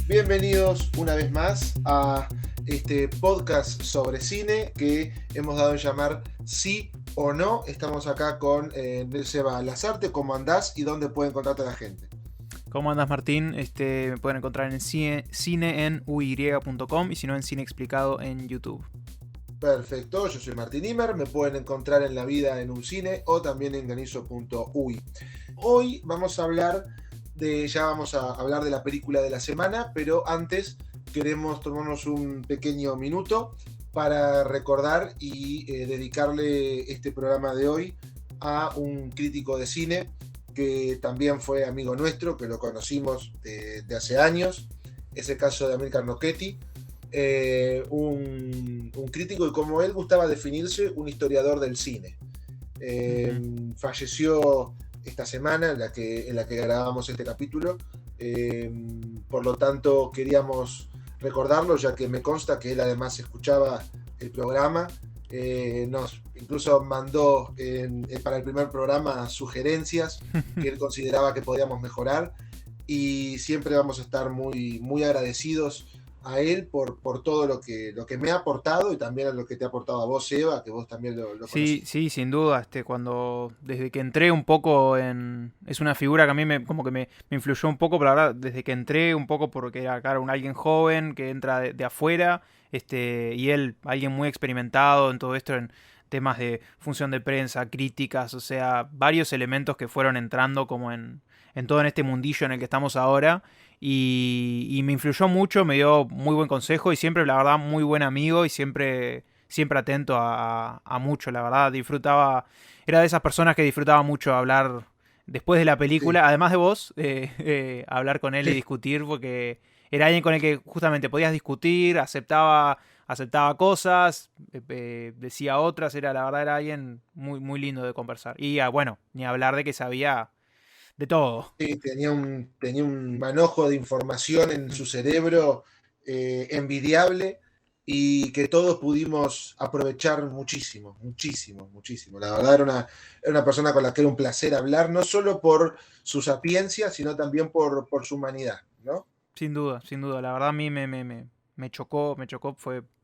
Bienvenidos una vez más a este podcast sobre cine que hemos dado en llamar Sí o No. Estamos acá con Seba Lazarte. ¿Cómo andás y dónde puede encontrarte la gente? ¿Cómo andas, Martín? Me pueden encontrar en cine en uy.com y si no en Cine Explicado en YouTube. Perfecto, yo soy Martín Imer, me pueden encontrar en La Vida en un Cine o también en ganizo.uy. Hoy vamos a hablar ya vamos a hablar de la película de la semana, pero antes queremos tomarnos un pequeño minuto para recordar y dedicarle este programa de hoy a un crítico de cine que también fue amigo nuestro, que lo conocimos de hace años, es el caso de Amílcar Knochetti, un crítico y, como él gustaba definirse, un historiador del cine. Falleció esta semana en la que grabamos este capítulo, por lo tanto queríamos recordarlo, ya que me consta que él además escuchaba el programa. Nos incluso mandó para el primer programa sugerencias que él consideraba que podíamos mejorar, y siempre vamos a estar muy, muy agradecidos a él por todo lo que me ha aportado y también a lo que te ha aportado a vos, Eva, que vos también lo Sí, conociste. sí, sin duda. Desde que entré un poco es una figura que a mí como que me influyó un poco, pero la verdad, desde que entré un poco porque era, claro, alguien joven que entra de afuera, y él, alguien muy experimentado en todo esto, en temas de función de prensa, críticas, o sea, varios elementos que fueron entrando como en todo en este mundillo en el que estamos ahora. Y me influyó mucho, me dio muy buen consejo y siempre, la verdad, muy buen amigo y siempre atento a mucho, la verdad. Era de esas personas que disfrutaba mucho hablar después de la Sí, película, además de vos, hablar con él y discutir, porque era alguien con el que justamente podías discutir, aceptaba cosas, decía otras, la verdad era alguien muy, muy lindo de conversar. Y bueno, ni hablar de que sabía de todo. sí, tenía un manojo de información en su cerebro envidiable, y que todos pudimos aprovechar muchísimo, muchísimo, muchísimo. La verdad era una persona con la que era un placer hablar, no solo por su sapiencia, sino también por su humanidad, ¿no? Sin duda, sin duda. La verdad a mí me chocó,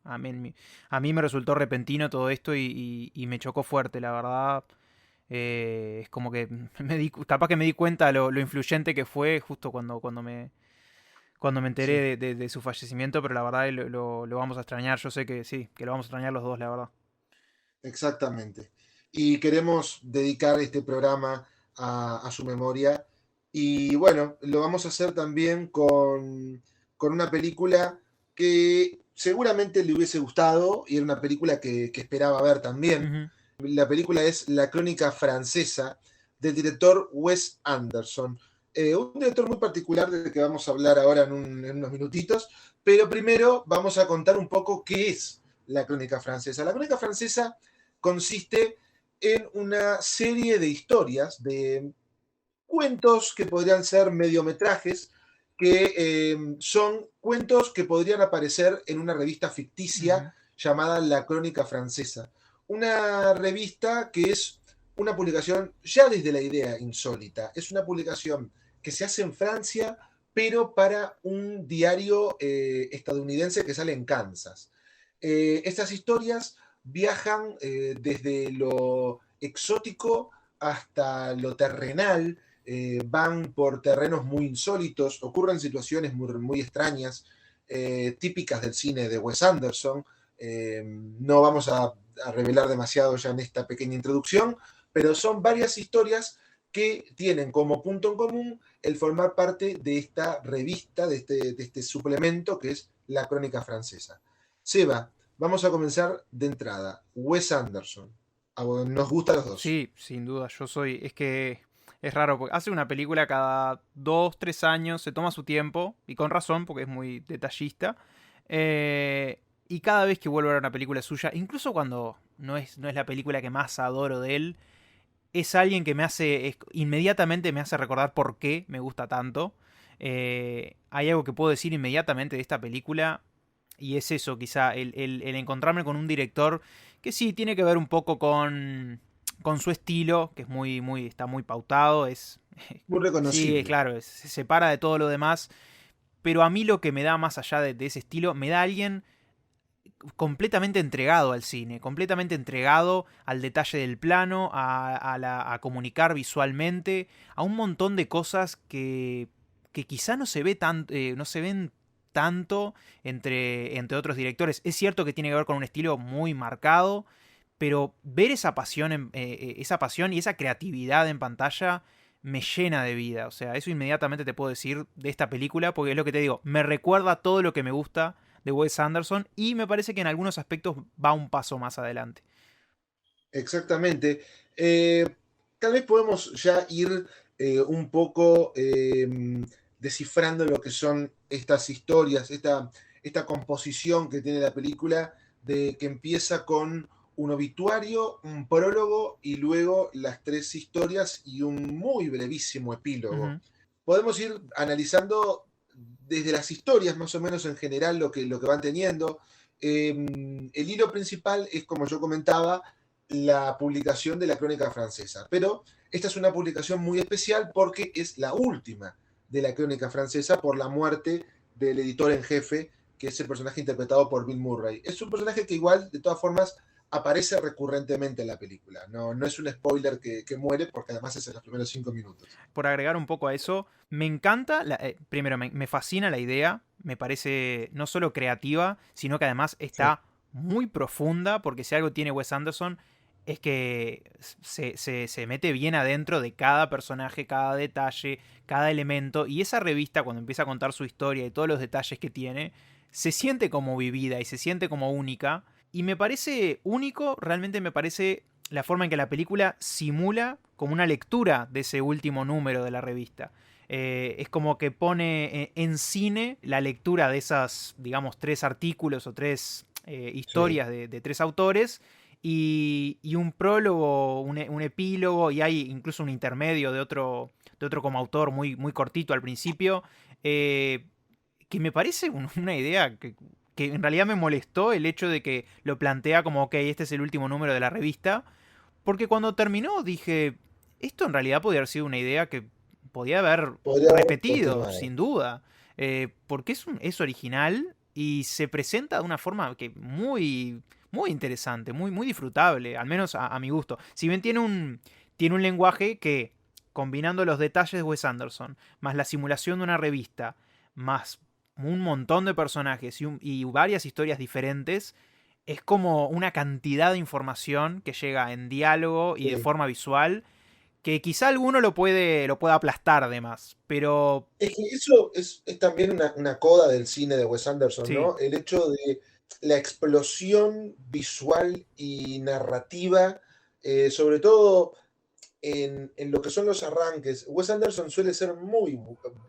a mí me resultó repentino todo esto y me chocó fuerte, la verdad. Es como que capaz que me di cuenta lo influyente que fue justo cuando me enteré Sí, de su fallecimiento, pero la verdad lo vamos a extrañar. Yo sé que sí, que lo vamos a extrañar los dos, la verdad. exactamente. Y queremos dedicar este programa a su memoria. Y bueno, lo vamos a hacer también con una película que seguramente le hubiese gustado, y era una película que esperaba ver también. Ujú. La película es La Crónica Francesa, del director Wes Anderson. Un director muy particular del que vamos a hablar ahora en unos minutitos, pero primero vamos a contar un poco qué es La Crónica Francesa. La Crónica Francesa consiste en una serie de historias, de cuentos que podrían ser mediometrajes, que son cuentos que podrían aparecer en una revista ficticia Ujú. llamada La Crónica Francesa. Una revista que es una publicación ya desde la idea insólita. Es una publicación que se hace en Francia, pero para un diario estadounidense que sale en Kansas. Estas historias viajan desde lo exótico hasta lo terrenal, van por terrenos muy insólitos, ocurren situaciones muy, muy extrañas, típicas del cine de Wes Anderson. No vamos a revelar demasiado ya en esta pequeña introducción, pero son varias historias que tienen como punto en común el formar parte de esta revista, de este suplemento que es La Crónica Francesa. Seba, vamos a comenzar de entrada. Wes Anderson. Nos gusta a los dos. Sí, sin duda, es que es raro, porque hace una película cada 2, 3 años, se toma su tiempo, y con razón, porque es muy detallista, y cada vez que vuelvo a ver una película suya, incluso cuando no es la película que más adoro de él, es alguien que inmediatamente me hace recordar por qué me gusta tanto. Hay algo que puedo decir inmediatamente de esta película, y es eso, quizá, el encontrarme con un director que sí tiene que ver un poco con su estilo, que es está muy pautado, Muy sí, reconocible. claro, se separa de todo lo demás, pero a mí lo que me da más allá de ese estilo, me da alguien completamente entregado al cine, completamente entregado al detalle del plano, a comunicar visualmente, a un montón de cosas que quizá no se ve no se ven tanto entre otros directores. Es cierto que tiene que ver con un estilo muy marcado, pero ver esa pasión, esa pasión y esa creatividad en pantalla me llena de vida. O sea, eso inmediatamente te puedo decir de esta película, porque es lo que te digo, me recuerda todo lo que me gusta de Wes Anderson y me parece que en algunos aspectos va un paso más adelante. Exactamente. Eh, Tal vez podemos ya ir un poco descifrando lo que son estas historias, esta composición que tiene la película, de que empieza con un obituario, un prólogo y luego las tres historias y un muy brevísimo epílogo. Ujú. Podemos ir analizando desde las historias más o menos en general lo que van teniendo. El hilo principal es, como yo comentaba, la publicación de la Crónica Francesa. Pero esta es una publicación muy especial porque es la última de la Crónica Francesa por la muerte del editor en jefe, que es el personaje interpretado por Bill Murray. Es un personaje que igual, de todas formas, aparece recurrentemente en la película. No es un spoiler que muere, porque además es en los primeros 5 minutos. Por agregar un poco a eso, me encanta, primero me fascina la idea, me parece no solo creativa, sino que además Sí, está muy profunda, porque si algo tiene Wes Anderson es que se mete bien adentro de cada personaje, cada detalle, cada elemento, y esa revista cuando empieza a contar su historia y todos los detalles que tiene, se siente como vivida y se siente como única, y me parece único, realmente me parece la forma en que la película simula como una lectura de ese último número de la revista. Es como que pone en cine la lectura de esas, digamos, tres artículos o tres sí. historias de tres autores y un prólogo, un epílogo y hay incluso un intermedio de otro como autor muy, muy cortito al principio, eh, que me parece una idea que en realidad me molestó el hecho de que lo plantea como, ok, este es el último número de la revista, porque cuando terminó dije, esto en realidad podría haber sido una idea que podía haber Podría haber repetido, continuado. sin duda, porque es original y se presenta de una forma que muy, muy interesante, muy, muy disfrutable, al menos a mi gusto. Si bien tiene un lenguaje que, combinando los detalles de Wes Anderson, más la simulación de una revista, más un montón de personajes y varias historias diferentes, es como una cantidad de información que llega en diálogo y de Sí. forma visual que quizá alguno lo pueda aplastar de más, pero Es que eso es también una coda del cine de Wes Anderson, sí, ¿no? El hecho de la explosión visual y narrativa, sobre todo en lo que son los arranques. Wes Anderson suele ser muy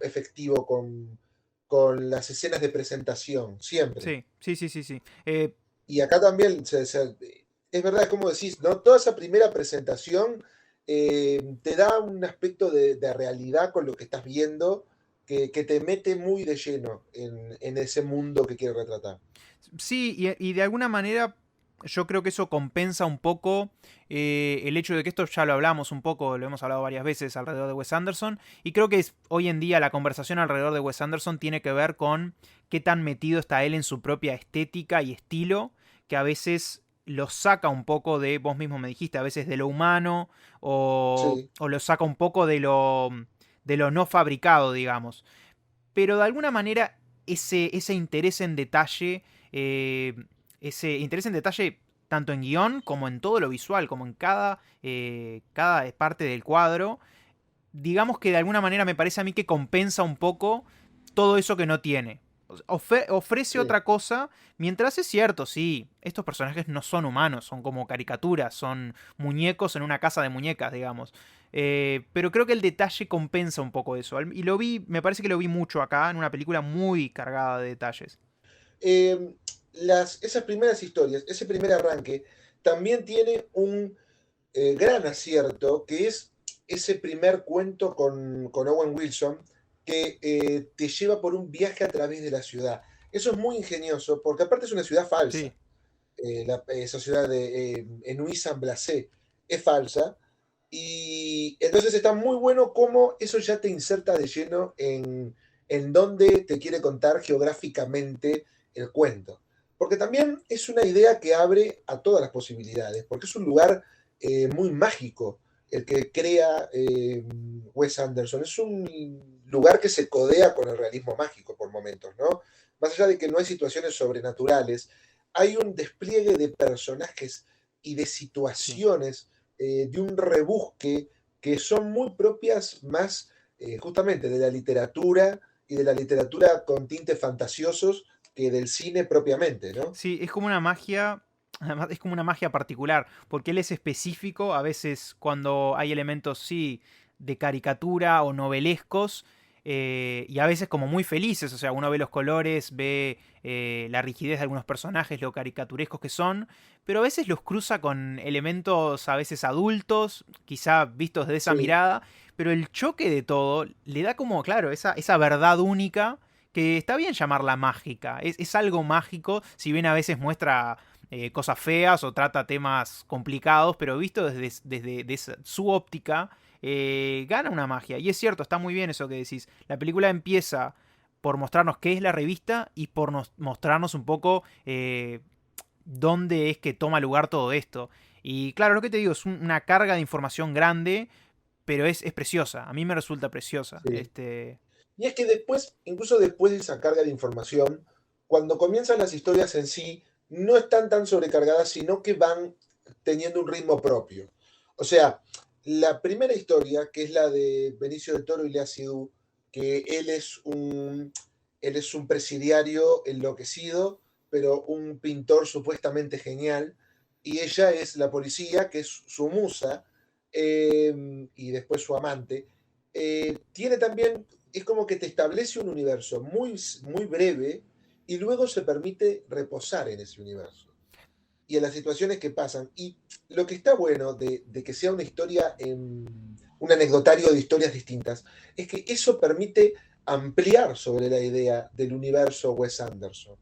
efectivo con las escenas de presentación, siempre. sí, sí, sí, sí, sí. Y acá también es verdad, es como decís, ¿no? Toda esa primera presentación te da un aspecto de realidad con lo que estás viendo que te mete muy de lleno en ese mundo que quiere retratar. Sí, y de alguna manera yo creo que eso compensa un poco el hecho de que esto ya lo hablamos un poco, lo hemos hablado varias veces alrededor de Wes Anderson, y creo que hoy en día la conversación alrededor de Wes Anderson tiene que ver con qué tan metido está él en su propia estética y estilo, que a veces lo saca un poco de, vos mismo me dijiste, a veces de lo humano, Sí, o lo saca un poco de lo no fabricado, digamos. Pero de alguna manera ese interés en detalle, ese interés en detalle tanto en guión como en todo lo visual, como en cada parte del cuadro, digamos que de alguna manera me parece a mí que compensa un poco todo eso que no tiene. Ofrece sí. otra cosa, mientras es cierto, sí, estos personajes no son humanos, son como caricaturas, son muñecos en una casa de muñecas, digamos. Pero creo que el detalle compensa un poco eso. Y lo vi, me parece que lo vi mucho acá, en una película muy cargada de detalles. Eh, Esas primeras historias, ese primer arranque, también tiene un gran acierto, que es ese primer cuento con Owen Wilson, que te lleva por un viaje a través de la ciudad. Eso es muy ingenioso, porque aparte es una ciudad falsa. Sí. Esa ciudad de Enui-Saint-Blasé es falsa. Y entonces está muy bueno cómo eso ya te inserta de lleno en dónde te quiere contar geográficamente el cuento. Porque también es una idea que abre a todas las posibilidades, porque es un lugar muy mágico el que crea Wes Anderson. Es un lugar que se codea con el realismo mágico por momentos, ¿no? Más allá de que no hay situaciones sobrenaturales, hay un despliegue de personajes y de Sí. situaciones, de un rebusque que son muy propias más justamente de la literatura y de la literatura con tintes fantasiosos que del cine propiamente, ¿no? Sí, es como una magia, además es como una magia particular, porque él es específico, a veces cuando hay elementos, sí, de caricatura o novelescos, y a veces como muy felices, o sea, uno ve los colores, ve la rigidez de algunos personajes, lo caricaturescos que son, pero a veces los cruza con elementos a veces adultos, quizá vistos de esa Sí, mirada, pero el choque de todo le da como, claro, esa verdad única que está bien llamarla mágica. Es algo mágico, si bien a veces muestra cosas feas o trata temas complicados, pero visto su óptica, gana una magia. Y es cierto, está muy bien eso que decís. La película empieza por mostrarnos qué es la revista y por mostrarnos un poco dónde es que toma lugar todo esto. Y claro, lo que te digo, es una carga de información grande, pero es preciosa. A mí me resulta preciosa. sí. Y es que después, incluso después de esa carga de información, cuando comienzan las historias en sí, no están tan sobrecargadas, sino que van teniendo un ritmo propio. O sea, la primera historia, que es la de Benicio del Toro y Lea Seydoux, que él es un presidiario enloquecido, pero un pintor supuestamente genial, y ella es la policía, que es su musa, y después su amante. Tiene también, es como que te establece un universo muy, muy breve y luego se permite reposar en ese universo y en las situaciones que pasan. Y lo que está bueno de que sea una historia, un anecdotario de historias distintas, es que eso permite ampliar sobre la idea del universo Wes Anderson.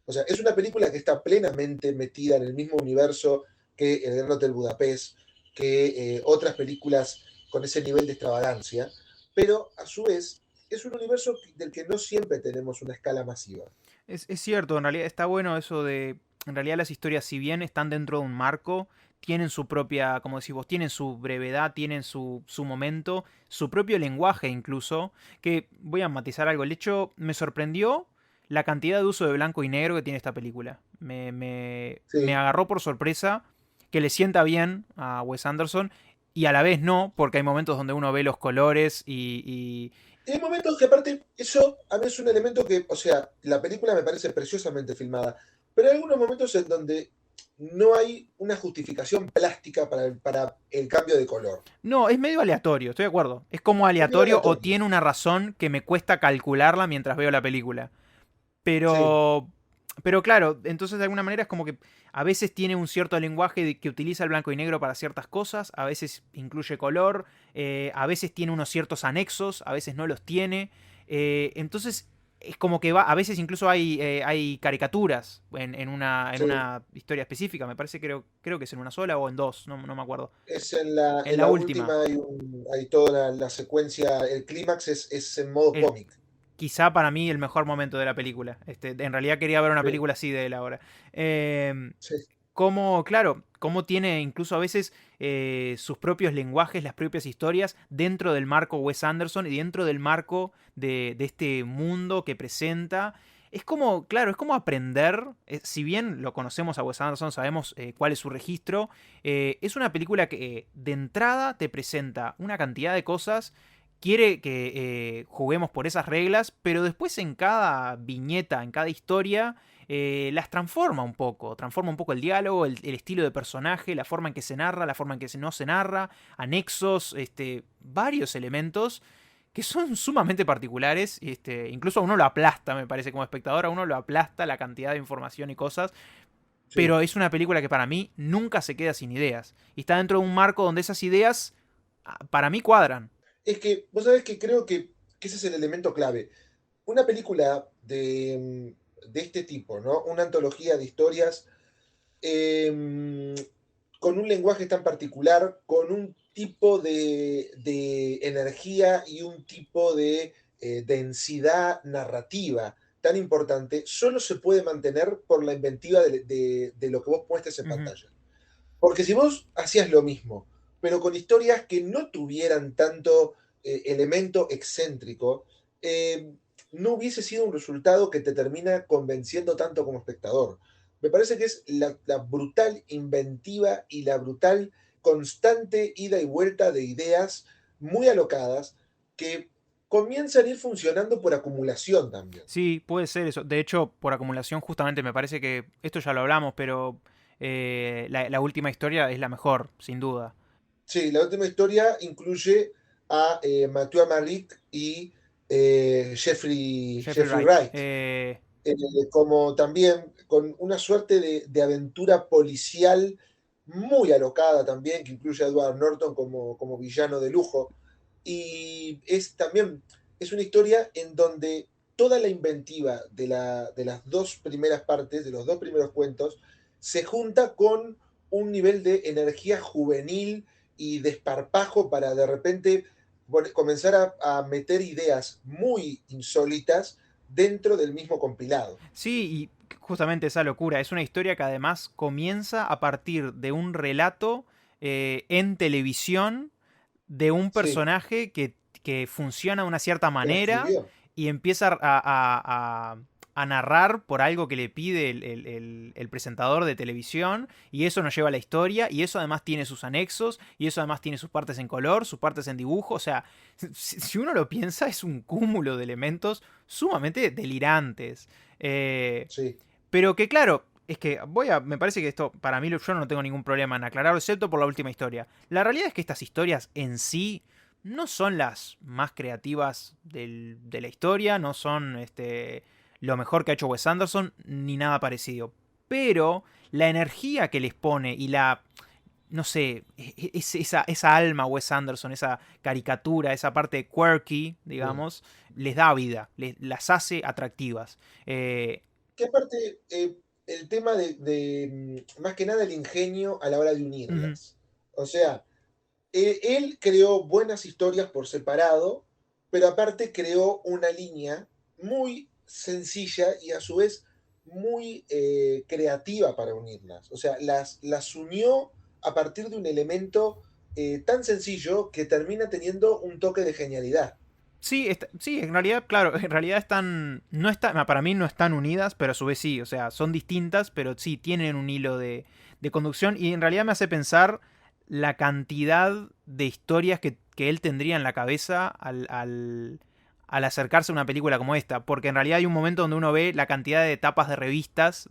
O sea, es una película que está plenamente metida en el mismo universo que El Gran Hotel Budapest, que otras películas con ese nivel de extravagancia, pero a su vez es un universo del que no siempre tenemos una escala masiva. Es cierto, en realidad está bueno eso de. En realidad las historias, si bien están dentro de un marco, tienen su propia, como decís vos, tienen su brevedad, tienen su momento, su propio lenguaje incluso. Que voy a matizar algo. El hecho me sorprendió la cantidad de uso de blanco y negro que tiene esta película. Me Sí. agarró por sorpresa que le sienta bien a Wes Anderson y a la vez no, porque hay momentos donde uno ve los colores Y hay momentos que aparte, eso a mí es un elemento que, o sea, la película me parece preciosamente filmada, pero hay algunos momentos en donde no hay una justificación plástica para el cambio de color. No, es medio aleatorio, estoy de acuerdo. Es como Es medio aleatorio o aleatorio. tiene una razón que me cuesta calcularla mientras veo la película. Sí, Pero, pero claro, entonces de alguna manera es como que a veces tiene un cierto lenguaje que utiliza el blanco y negro para ciertas cosas, a veces incluye color, a veces tiene unos ciertos anexos, a veces no los tiene. Entonces es como que va, a veces incluso hay caricaturas en sí. una historia específica, me parece, creo que es en una sola o en dos, no me acuerdo. Es En en la la última. última hay toda la secuencia, el clímax es en modo El, cómic. quizá para mí el mejor momento de la película. En realidad quería ver una Sí, película así de él ahora. Eh, sí. Cómo, claro, cómo tiene incluso a veces sus propios lenguajes, las propias historias dentro del marco Wes Anderson y dentro del marco de este mundo que presenta. Es como, claro, es como aprender, si bien lo conocemos a Wes Anderson, sabemos cuál es su registro, es una película que de entrada te presenta una cantidad de cosas, quiere que juguemos por esas reglas, pero después en cada viñeta, en cada historia, las transforma un poco el diálogo, el estilo de personaje, la forma en que se narra, la forma en que no se narra, anexos, varios elementos que son sumamente particulares, incluso a uno lo aplasta, me parece, como espectador, a uno lo aplasta la cantidad de información y cosas, Sí. pero es una película que para mí nunca se queda sin ideas, y está dentro de un marco donde esas ideas, para mí, cuadran. Es que, vos sabés que creo que ese es el elemento clave. Una película de este tipo, ¿no? Una antología de historias eh, con un lenguaje tan particular, con un tipo de energía y un tipo de densidad narrativa tan importante, solo se puede mantener por la inventiva de lo que vos muestres en Ujú. pantalla. Porque si vos hacías lo mismo, pero con historias que no tuvieran tanto elemento excéntrico, eh, no hubiese sido un resultado que te termina convenciendo tanto como espectador. Me parece que es la brutal inventiva y la brutal constante ida y vuelta de ideas muy alocadas que comienzan a ir funcionando por acumulación también. Sí, puede ser eso. De hecho, por acumulación, justamente me parece que esto ya lo hablamos, pero la última historia es la mejor, sin duda. Sí, la última historia incluye a Mathieu Amalric y Jeffrey Jeffrey Wright. Wright, como también con una suerte de aventura policial muy alocada también, que incluye a Edward Norton como villano de lujo. Y es también, es una historia en donde toda la inventiva de las dos primeras partes, de los dos primeros cuentos, se junta con un nivel de energía juvenil y desparpajo para de repente comenzar a meter ideas muy insólitas dentro del mismo compilado. Sí, y justamente esa locura. Es una historia que además comienza a partir de un relato en televisión de un Sí, personaje que funciona de una cierta que la manera escribió. y empieza a narrar por algo que le pide el presentador de televisión y eso nos lleva a la historia y eso además tiene sus anexos y eso además tiene sus partes en color, sus partes en dibujo, o sea, si uno lo piensa es un cúmulo de elementos sumamente delirantes. Eh, Sí, pero que claro, es que me parece que esto, para mí, yo no tengo ningún problema en aclararlo, excepto por la última historia. La realidad es que estas historias en sí no son las más creativas de la historia, no son lo mejor que ha hecho Wes Anderson, ni nada parecido. Pero la energía que les pone y no sé, esa alma Wes Anderson, esa caricatura, esa parte quirky, sí. digamos, les da vida, las hace atractivas. Eh, Que aparte, el tema más que nada el ingenio a la hora de Ujú. unirlas. O sea, él creó buenas historias por separado, pero aparte creó una línea muy sencilla y a su vez muy creativa para unirlas. O sea, las unió a partir de un elemento tan sencillo que termina teniendo un toque de genialidad. Sí, sí, en realidad, claro, en realidad están, no están, para mí no están unidas, pero a su vez sí, o sea, son distintas, pero sí tienen un hilo de conducción y en realidad me hace pensar la cantidad de historias que él tendría en la cabeza al acercarse a una película como esta, porque en realidad hay un momento donde uno ve la cantidad de tapas de revistas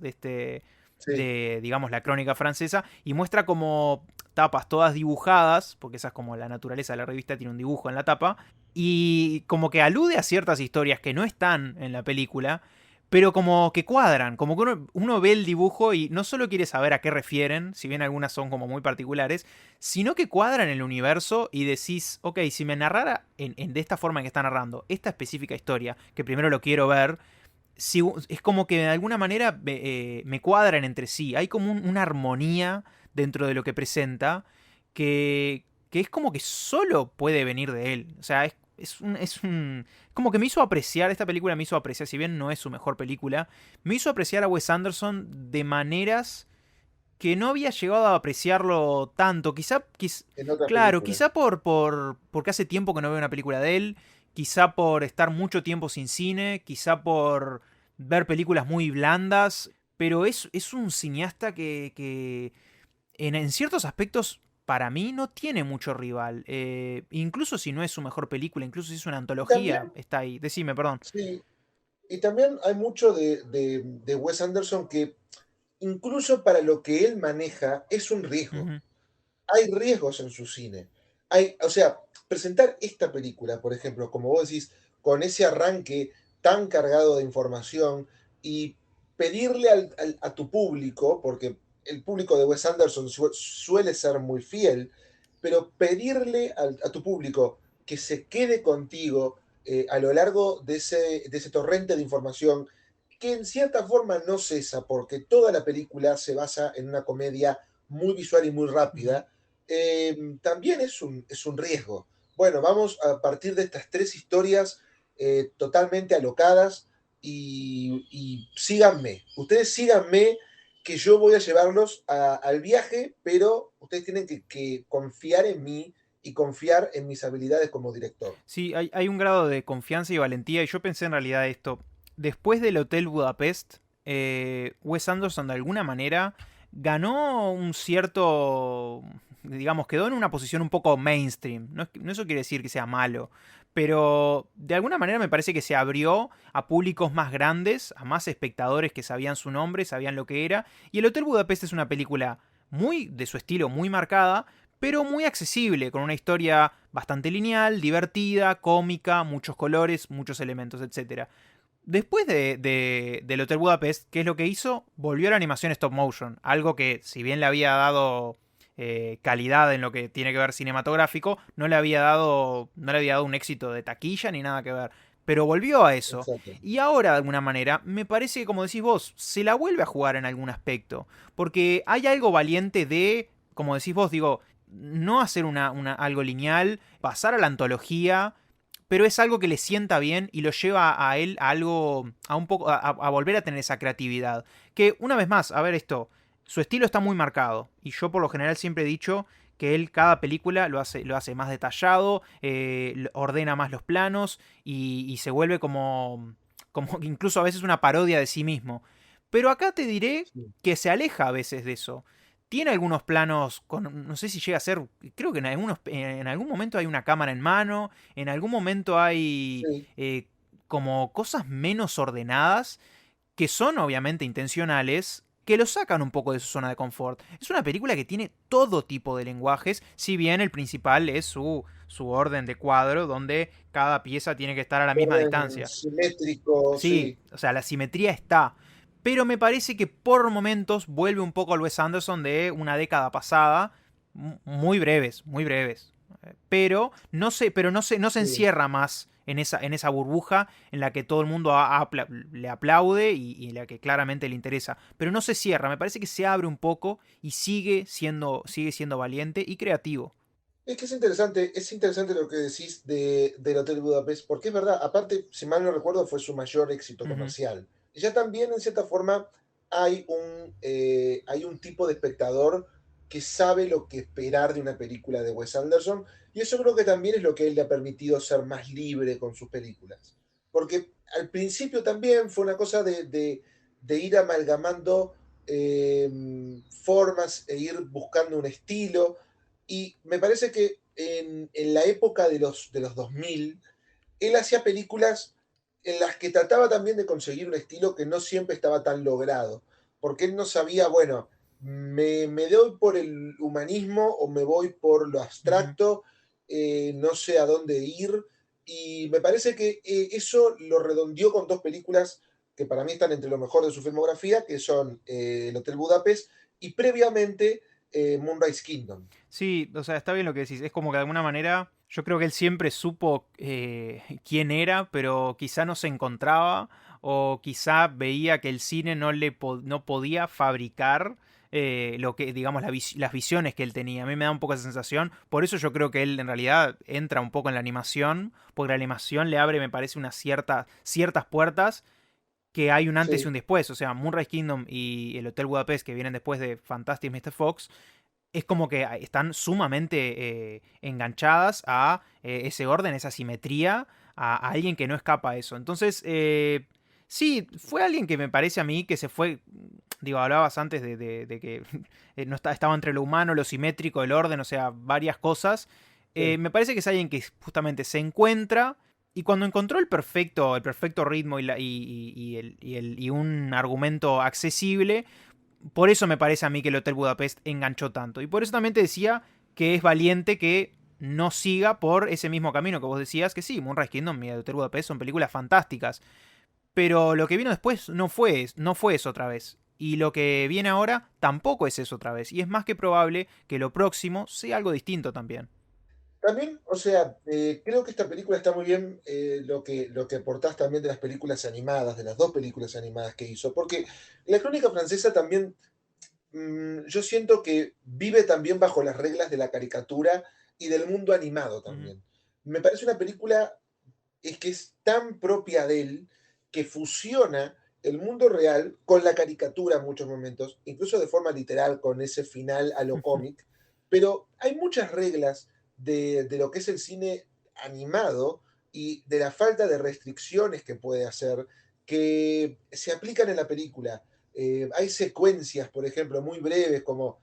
Sí, de digamos, la crónica francesa y muestra como tapas todas dibujadas, porque esa es como la naturaleza de la revista, tiene un dibujo en la tapa, y como que alude a ciertas historias que no están en la película, pero como que cuadran, como que uno ve el dibujo y no solo quiere saber a qué refieren, si bien algunas son como muy particulares, sino que cuadran el universo y decís, ok, si me narrara de esta forma en que está narrando esta específica historia, que primero lo quiero ver, si, es como que de alguna manera me cuadran entre sí, hay como una armonía dentro de lo que presenta que es como que solo puede venir de él, o sea, como que me hizo apreciar, esta película me hizo apreciar, si bien no es su mejor película, me hizo apreciar a Wes Anderson de maneras que no había llegado a apreciarlo tanto. en otras Claro, películas. quizá porque hace tiempo que no veo una película de él, quizá por estar mucho tiempo sin cine, quizá por ver películas muy blandas, pero es un cineasta que en ciertos aspectos para mí no tiene mucho rival. Incluso si no es su mejor película, incluso si es una Y antología, también, está ahí. Decime, perdón. sí, y también hay mucho de Wes Anderson que incluso para lo que él maneja es un riesgo. Ujú, Hay riesgos en su cine. O sea, presentar esta película, por ejemplo, como vos decís, con ese arranque tan cargado de información y pedirle a tu público, porque el público de Wes Anderson suele ser muy fiel, pero pedirle a tu público que se quede contigo a lo largo de ese torrente de información que en cierta forma no cesa, porque toda la película se basa en una comedia muy visual y muy ujú. rápida, también es un riesgo. Bueno, vamos a partir de estas tres historias. totalmente alocadas y síganme. Ustedes síganme que yo voy a llevarlos al viaje, pero ustedes tienen que confiar en mí y confiar en mis habilidades como director. Sí, hay un grado de confianza y valentía, y yo pensé en realidad esto. Después del Hotel Budapest, Wes Anderson de alguna manera ganó un cierto, digamos, quedó en una posición un poco mainstream. No eso quiere decir que sea malo, pero de alguna manera me parece que se abrió a públicos más grandes, a más espectadores que sabían su nombre, sabían lo que era. Y el Hotel Budapest es una película muy de su estilo, muy marcada, pero muy accesible, con una historia bastante lineal, divertida, cómica, muchos colores, muchos elementos, etcétera. Después del Hotel Budapest, ¿qué es lo que hizo? Volvió a la animación stop motion, algo que si bien le había dado calidad en lo que tiene que ver cinematográfico, no le había dado un éxito de taquilla ni nada que ver. Pero volvió a eso. Exacto. Y ahora, de alguna manera, me parece que, como decís vos, se la vuelve a jugar en algún aspecto. Porque hay algo valiente de, como decís vos, digo, no hacer algo lineal, pasar a la antología, pero es algo que le sienta bien y lo lleva a él a algo, a un poco, a volver a tener esa creatividad. Que una vez más, a ver esto, su estilo está muy marcado y yo por lo general siempre he dicho que él cada película lo hace más detallado, ordena más los planos y se vuelve como incluso a veces una parodia de sí mismo. Pero acá te diré Sí. que se aleja a veces de eso. Tiene algunos planos con, no sé si llega a ser, creo que en algún momento hay una cámara en mano, en algún momento hay Sí. como cosas menos ordenadas, que son obviamente intencionales, que lo sacan un poco de su zona de confort. Es una película que tiene todo tipo de lenguajes, si bien el principal es su orden de cuadro, donde cada pieza tiene que estar a la misma Orden distancia. simétrico, Sí, sí. o sea, la simetría está. Pero me parece que por momentos vuelve un poco al Wes Anderson de una década pasada. Muy breves, muy breves. Pero no se Sí. encierra más en esa burbuja en la que todo el mundo le aplaude y en la que claramente le interesa. Pero no se cierra, me parece que se abre un poco y sigue siendo valiente y creativo. Es que es interesante lo que decís del Hotel Budapest, porque es verdad, aparte, si mal no recuerdo, fue su mayor éxito Ujú, comercial. Y ya también, en cierta forma, hay un tipo de espectador que sabe lo que esperar de una película de Wes Anderson, y eso creo que también es lo que él le ha permitido ser más libre con sus películas. Porque al principio también fue una cosa de ir amalgamando formas e ir buscando un estilo y me parece que en la época de los 2000 él hacía películas en las que trataba también de conseguir un estilo que no siempre estaba tan logrado, porque él no sabía, bueno, me doy por el humanismo o me voy por lo ujú. abstracto, no sé a dónde ir, y me parece que eso lo redondeó con dos películas que para mí están entre lo mejor de su filmografía, que son El Hotel Budapest y previamente Moonrise Kingdom. Sí, o sea, está bien lo que decís. Es como que de alguna manera yo creo que él siempre supo quién era, pero quizá no se encontraba o quizá veía que el cine no podía fabricar lo que, digamos, las visiones que él tenía. A mí me da un poco esa sensación. Por eso yo creo que él en realidad entra un poco en la animación, porque la animación le abre, me parece, ciertas puertas que hay un antes y Sí, un después. O sea, Moonrise Kingdom y el Hotel Budapest, que vienen después de Fantastic Mr. Fox, es como que están sumamente enganchadas a ese orden, esa simetría, a alguien que no escapa a eso. Entonces, sí, fue alguien que me parece a mí que se fue, digo, hablabas antes de que no estaba entre lo humano, lo simétrico, el orden, o sea, varias cosas. sí. Me parece que es alguien que justamente se encuentra y cuando encontró el perfecto ritmo y un argumento accesible, por eso me parece a mí que el Hotel Budapest enganchó tanto. Y por eso también te decía que es valiente que no siga por ese mismo camino que vos decías, que sí, Moonrise Kingdom y el Hotel Budapest son películas fantásticas. Pero lo que vino después no fue eso otra vez. Y lo que viene ahora tampoco es eso otra vez. Y es más que probable que lo próximo sea algo distinto también. También, o sea, creo que esta película está muy bien lo que aportás también de las películas animadas, de las dos películas animadas que hizo, porque la crónica francesa también, yo siento que vive también bajo las reglas de la caricatura y del mundo animado Ujú. también. Me parece una película es que es tan propia de él que fusiona el mundo real con la caricatura en muchos momentos, incluso de forma literal, con ese final a lo cómic, pero hay muchas reglas de lo que es el cine animado y de la falta de restricciones que puede hacer que se aplican en la película. Hay secuencias, por ejemplo, muy breves, como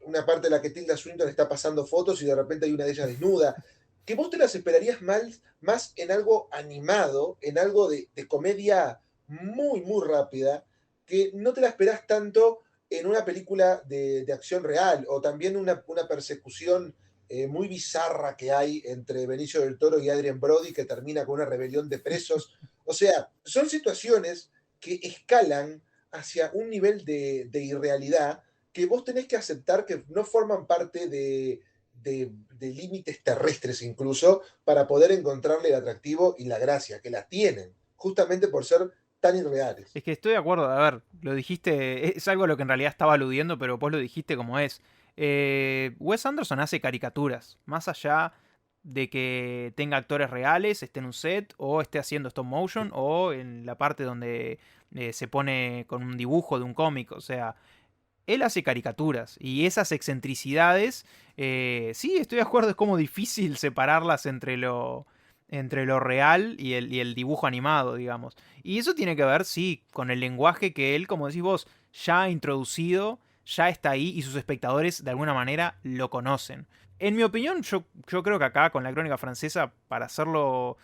una parte en la que Tilda Swinton está pasando fotos y de repente hay una de ellas desnuda, que vos te las esperarías más en algo animado, en algo de comedia muy, muy rápida, que no te la esperás tanto en una película de acción real, o también una persecución muy bizarra que hay entre Benicio del Toro y Adrien Brody, que termina con una rebelión de presos. O sea, son situaciones que escalan hacia un nivel de irrealidad que vos tenés que aceptar que no forman parte de límites terrestres incluso para poder encontrarle el atractivo y la gracia, que la tienen, justamente por ser tan irreales. Es que estoy de acuerdo, a ver, lo dijiste, es algo a lo que en realidad estaba aludiendo, pero vos lo dijiste como es. Wes Anderson hace caricaturas, más allá de que tenga actores reales, esté en un set, o esté haciendo stop motion, o en la parte donde se pone con un dibujo de un cómic, o sea, él hace caricaturas y esas excentricidades, sí, estoy de acuerdo, es como difícil separarlas entre lo real y el dibujo animado, digamos. Y eso tiene que ver, sí, con el lenguaje que él, como decís vos, ya ha introducido, ya está ahí y sus espectadores de alguna manera lo conocen. En mi opinión, yo creo que acá con la crónica francesa, para hacerlo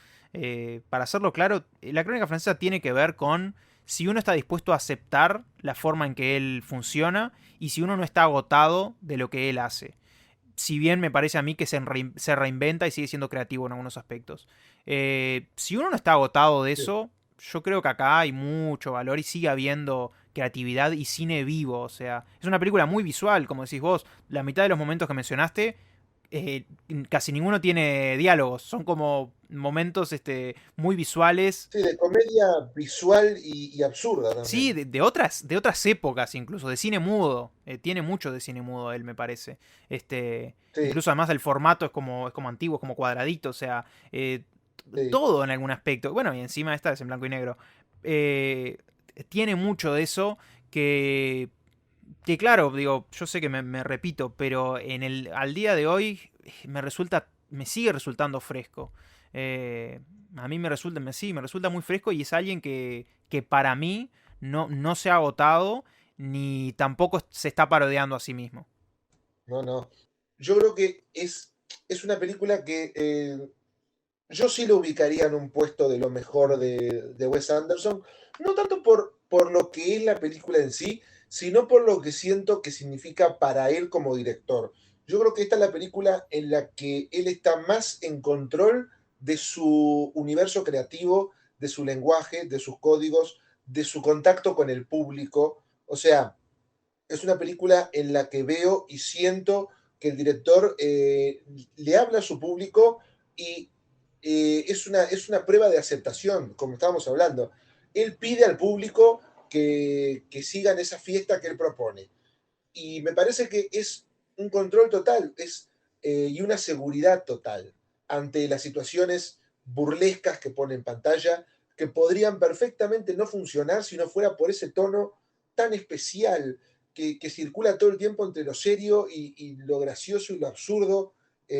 claro, la crónica francesa tiene que ver con si uno está dispuesto a aceptar la forma en que él funciona y si uno no está agotado de lo que él hace. Si bien me parece a mí que se reinventa y sigue siendo creativo en algunos aspectos. Si uno no está agotado de eso, yo creo que acá hay mucho valor y sigue habiendo creatividad y cine vivo. O sea, es una película muy visual, como decís vos. La mitad de los momentos que mencionaste, eh, casi ninguno tiene diálogos. Son como momentos muy visuales. Sí, de comedia visual y absurda Sí, también. de otras épocas incluso, de cine mudo. Tiene mucho de cine mudo él, me parece. Sí, Incluso además el formato es como antiguo, es como cuadradito, o sea, sí. todo en algún aspecto. Bueno, y encima esta es en blanco y negro. Eh, Tiene mucho de eso que, que claro, digo, yo sé que me repito, pero al día de hoy me sigue resultando fresco. Eh, a mí sí, me resulta muy fresco y es alguien que para mí no se ha agotado ni tampoco se está parodiando a sí mismo. No, no. Yo creo que es una película que yo sí lo ubicaría en un puesto de lo mejor de Wes Anderson, no tanto por lo que es la película en sí, sino por lo que siento que significa para él como director. Yo creo que esta es la película en la que él está más en control de su universo creativo, de su lenguaje, de sus códigos, de su contacto con el público. O sea, es una película en la que veo y siento que el director le habla a su público y es una prueba de aceptación, como estábamos hablando. Él pide al público que sigan esa fiesta que él propone. Y me parece que es un control total y una seguridad total ante las situaciones burlescas que pone en pantalla, que podrían perfectamente no funcionar si no fuera por ese tono tan especial que circula todo el tiempo entre lo serio y lo gracioso y lo absurdo.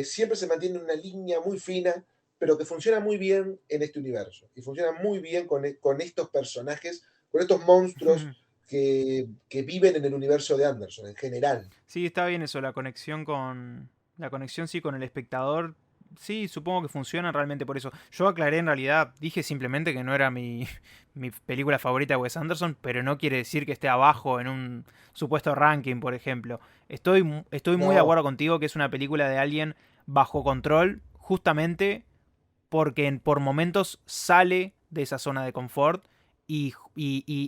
Siempre se mantiene una línea muy fina, pero que funciona muy bien en este universo. Y funciona muy bien con estos personajes, con estos monstruos que viven en el universo de Anderson en general. Sí, está bien eso, la conexión sí con el espectador. Sí, supongo que funciona realmente por eso. Yo aclaré en realidad, dije simplemente que no era mi película favorita de Wes Anderson, pero no quiere decir que esté abajo en un supuesto ranking, por ejemplo. Estoy muy de No, acuerdo contigo que es una película de alguien bajo control, justamente porque por momentos sale de esa zona de confort y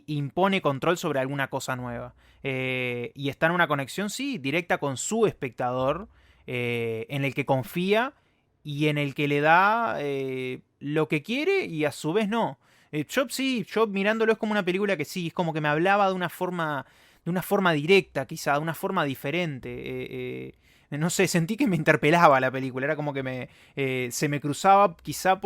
impone control sobre alguna cosa nueva. Y está en una conexión, sí, directa con su espectador, en el que confía y en el que le da lo que quiere y a su vez no. Yo sí, yo mirándolo es como una película que sí, es como que me hablaba de una forma de una forma directa, quizá, de una forma diferente. No sé, sentí que me interpelaba la película, era como que se me cruzaba quizá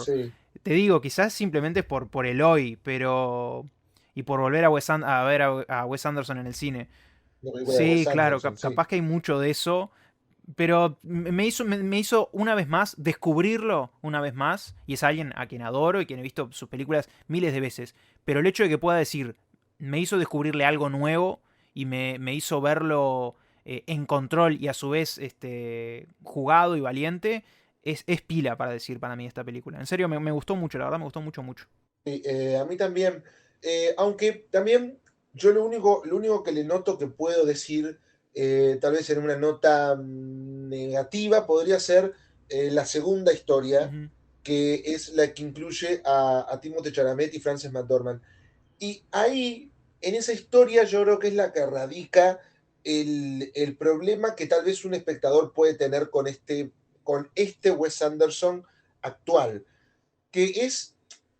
Sí, te digo, quizás simplemente es por el hoy, pero... Y por volver a ver a Wes Anderson en el cine. la película de Sí, Wes claro, Anderson, sí. capaz que hay mucho de eso, pero me hizo una vez más descubrirlo una vez más, y es alguien a quien adoro y quien he visto sus películas miles de veces, pero el hecho de que pueda decir, me hizo descubrirle algo nuevo y me hizo verlo en control y a su vez jugado y valiente, es pila para decir para mí esta película. En serio, me gustó mucho, la verdad me gustó mucho, mucho. Sí, a mí también. Aunque también yo lo único que le noto que puedo decir, tal vez en una nota negativa, podría ser la segunda historia, Ujú, que es la que incluye a Timothée Chalamet y Frances McDormand. Y ahí, en esa historia, yo creo que es la que radica el problema que tal vez un espectador puede tener con este Wes Anderson actual, que es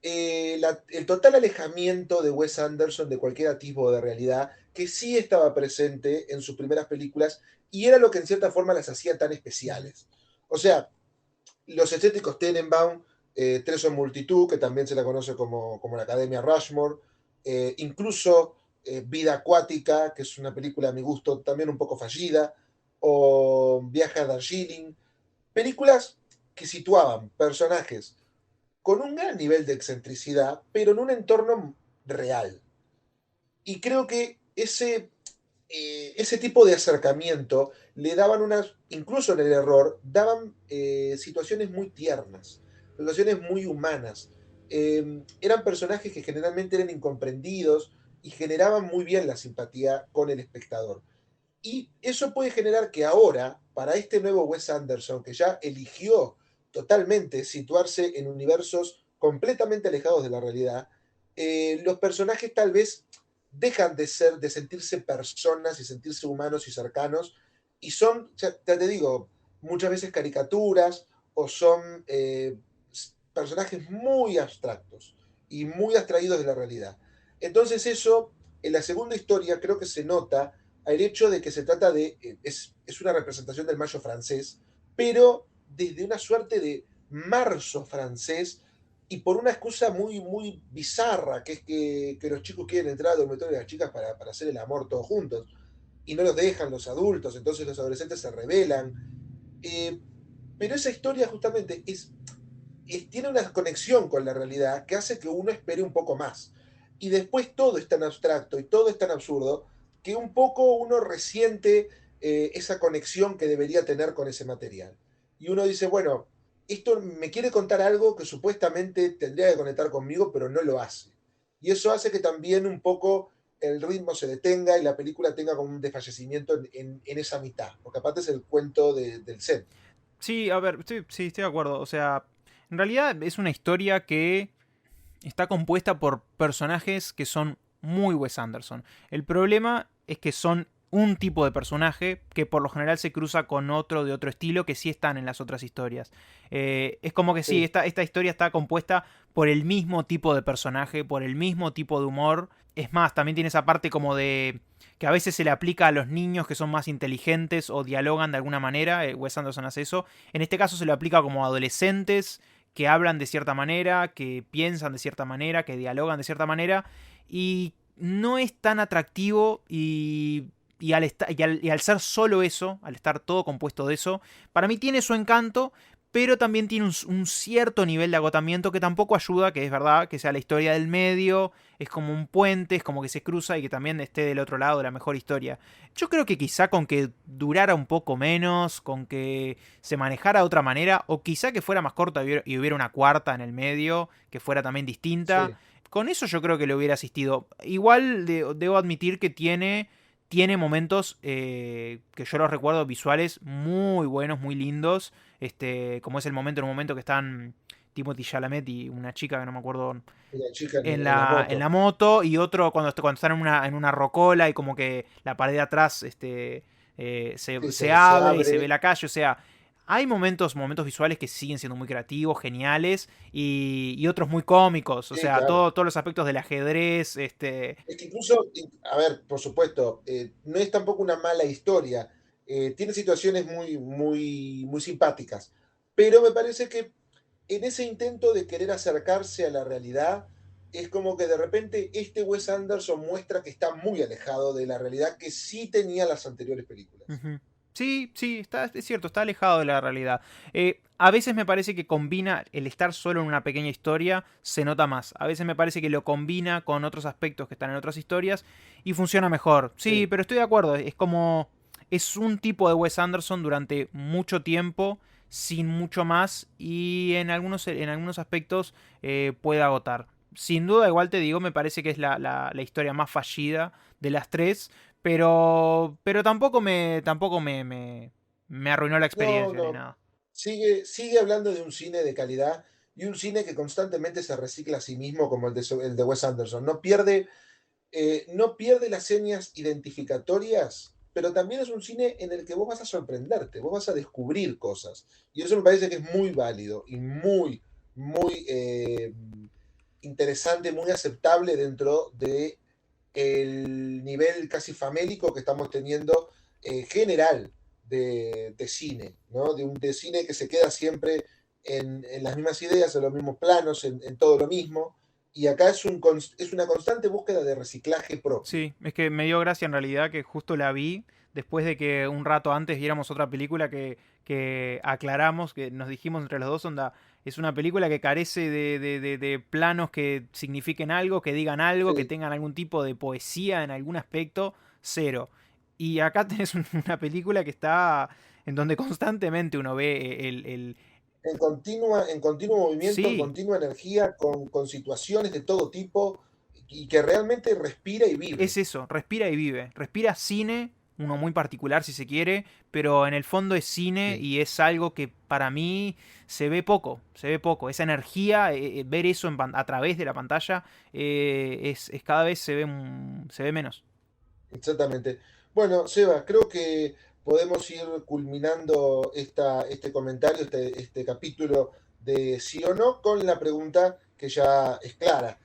el total alejamiento de Wes Anderson de cualquier atisbo de realidad, que sí estaba presente en sus primeras películas y era lo que en cierta forma las hacía tan ujú. especiales. O sea, los estéticos Tenenbaum, Tres son multitud, que también se la conoce como la Academia Rushmore, incluso Vida Acuática, que es una película a mi gusto también un poco fallida, o Viaje a Darjeeling, películas que situaban personajes con un gran nivel de excentricidad, pero en un entorno real. Y creo que ese tipo de acercamiento le daban incluso en el error, daban situaciones muy tiernas, situaciones muy humanas. Eran personajes que generalmente eran incomprendidos y generaban muy bien la simpatía con el espectador. Y eso puede generar que ahora, para este nuevo Wes Anderson, que ya eligió totalmente situarse en universos completamente alejados de la realidad, los personajes tal vez dejan de sentirse personas y sentirse humanos y cercanos, y son, ya te digo, muchas veces caricaturas o son personajes muy abstractos y muy abstraídos de la realidad. Entonces eso, en la segunda historia, creo que se nota al hecho de que se trata es una representación del mayo francés, pero desde una suerte de marzo francés y por una excusa muy, muy bizarra, que es que los chicos quieren entrar al dormitorio de las chicas para hacer el amor todos juntos y no los dejan los adultos, entonces los adolescentes se rebelan. Eh, pero esa historia justamente tiene una conexión con la realidad que hace que uno espere un poco más. Y después todo es tan abstracto y todo es tan absurdo que un poco uno resiente esa conexión que debería tener con ese material. Y uno dice, bueno, esto me quiere contar algo que supuestamente tendría que conectar conmigo, pero no lo hace. Y eso hace que también un poco el ritmo se detenga y la película tenga como un desfallecimiento en esa mitad, porque aparte es el cuento del Zen. Sí, a ver, sí, estoy de acuerdo. O sea, en realidad es una historia que está compuesta por personajes que son muy Wes Anderson. El problema es que son un tipo de personaje que por lo general se cruza con otro de otro estilo que sí están en las otras historias. Es como que sí, Sí, esta historia está compuesta por el mismo tipo de personaje, por el mismo tipo de humor. Es más, también tiene esa parte como de que a veces se le aplica a los niños que son más inteligentes o dialogan de alguna manera. Wes Anderson hace eso. En este caso se le aplica como a adolescentes que hablan de cierta manera, que piensan de cierta manera, que dialogan de cierta manera, y no es tan atractivo y al ser solo eso, al estar todo compuesto de eso, para mí tiene su encanto, pero también tiene un cierto nivel de agotamiento que tampoco ayuda, que es verdad, que sea la historia del medio, es como un puente, es como que se cruza y que también esté del otro lado de la mejor historia. Yo creo que quizá con que durara un poco menos, con que se manejara de otra manera, o quizá que fuera más corta y hubiera una cuarta en el medio, que fuera también distinta. sí. Con eso yo creo que le hubiera asistido. Igual debo admitir que tiene momentos que yo los recuerdo visuales muy buenos, muy lindos. Como es el momento en un momento que están Timothy Chalamet y una chica que no me acuerdo La chica en la en moto. la moto, y otro cuando están en una rocola y como que la pared de atrás Sí, se se abre y se ve abre. la calle. O sea, hay momentos visuales que siguen siendo muy creativos, geniales, y otros muy cómicos. O Sí, sea, claro. todos los aspectos del ajedrez, Es que incluso, a ver, por supuesto, no es tampoco una mala historia. Tiene situaciones muy simpáticas. Pero me parece que en ese intento de querer acercarse a la realidad, es como que de repente este Wes Anderson muestra que está muy alejado de la realidad que sí tenía las anteriores películas. Ujú. Sí, sí, es cierto, está alejado de la realidad. A veces me parece que combina el estar solo en una pequeña historia, se nota más. A veces me parece que lo combina con otros aspectos que están en otras historias y funciona mejor. Sí, Sí, pero estoy de acuerdo, es como... Es un tipo de Wes Anderson durante mucho tiempo, sin mucho más, y en algunos aspectos puede agotar. Sin duda, igual te digo, me parece que es la historia más fallida de las tres, pero me arruinó la no, experiencia ni no. nada. Sigue hablando de un cine de calidad y un cine que constantemente se recicla a sí mismo como el de Wes Anderson. No pierde las señas identificatorias, pero también es un cine en el que vos vas a sorprenderte, vos vas a descubrir cosas. Y eso me parece que es muy válido y muy interesante, muy aceptable dentro de el nivel casi famélico que estamos teniendo general de cine, ¿no? De cine que se queda siempre en las mismas ideas, en los mismos planos, en todo lo mismo. Y acá es una constante búsqueda de reciclaje propio. Sí, es que me dio gracia en realidad que justo la vi después de que un rato antes viéramos otra película que aclaramos, que nos dijimos entre los dos, onda, es una película que carece de planos que signifiquen algo, que digan algo, que Sí, tengan algún tipo de poesía en algún aspecto, cero. Y acá tenés una película que está en donde constantemente uno ve en continuo movimiento, en sí, continua energía, con situaciones de todo tipo y que realmente respira y es vive. eso, respira y vive. Respira cine, uno muy particular si se quiere, pero en el fondo es cine Sí, y es algo que para mí se ve poco, se ve poco. Esa energía, ver eso a través de la pantalla, es cada vez se ve menos. exactamente. Bueno, Seba, creo que podemos ir culminando este comentario, este capítulo de sí o no, con la pregunta que ya es clara.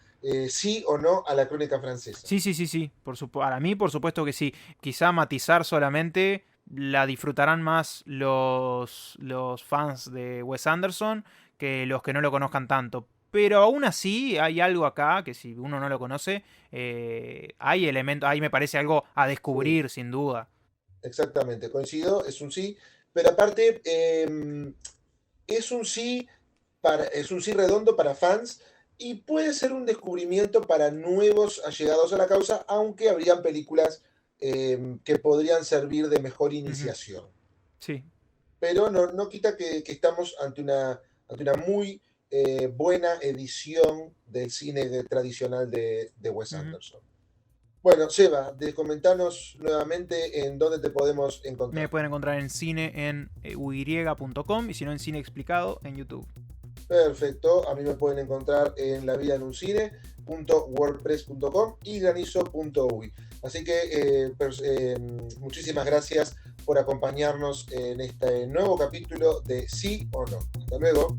¿Sí o no a la crónica francesa? Sí, sí, sí, sí. Para mí, por supuesto que sí. Quizá matizar solamente la disfrutarán más los fans de Wes Anderson que los que no lo conozcan tanto. Pero aún así hay algo acá que si uno no lo conoce, hay elementos, ahí me parece algo a Sí, descubrir, sin duda. exactamente, coincido, es un sí, pero aparte es un sí redondo para fans y puede ser un descubrimiento para nuevos allegados a la causa, aunque habrían películas que podrían servir de mejor Ujú. iniciación. Sí. Pero no quita que estamos ante una muy buena edición del cine tradicional de Wes Ujú. Anderson. Bueno, Seba, de comentanos nuevamente en dónde te podemos Me encontrar. pueden encontrar en cine en uy.com y si no en cine explicado en YouTube. Perfecto, a mí me pueden encontrar en lavidaenuncine.wordpress.com y granizo.uy. Así que muchísimas gracias por acompañarnos en este nuevo capítulo de Sí o No. Hasta luego.